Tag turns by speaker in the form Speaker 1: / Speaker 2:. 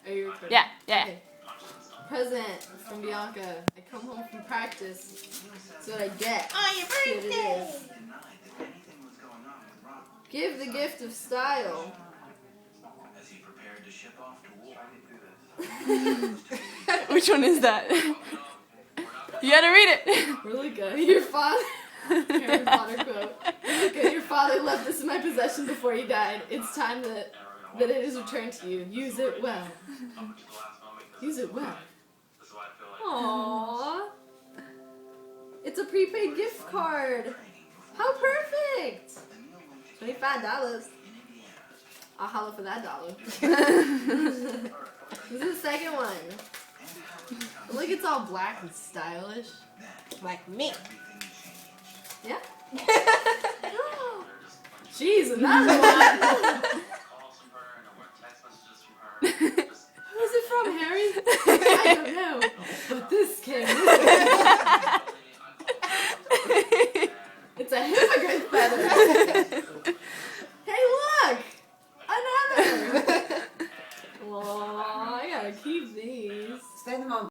Speaker 1: Are you recording?
Speaker 2: Yeah.
Speaker 1: Okay. Present from Bianca. I come home from practice. That's what I get.
Speaker 3: Oh, your
Speaker 1: See what it
Speaker 3: birthday!
Speaker 1: is. Give the gift of style.
Speaker 4: As he prepared to ship off to war.
Speaker 2: Which one is that? You gotta read it.
Speaker 1: Really good. Your father. Harry Potter quote. Really good. Your father left this in my possession before he died. It's time that it is returned to you. Use it well. Use it well. Aww. It's a prepaid gift card. How perfect. $25. I'll holler for that dollar. This is the second one. Look, it's all black and stylish.
Speaker 3: Like me.
Speaker 1: Yeah? Jeez, another one. Who's it from, Harry? I don't know. But this came with it. It's a hypocrite feather. Hey, look! Another! Aw, I gotta keep these.
Speaker 3: Send them on.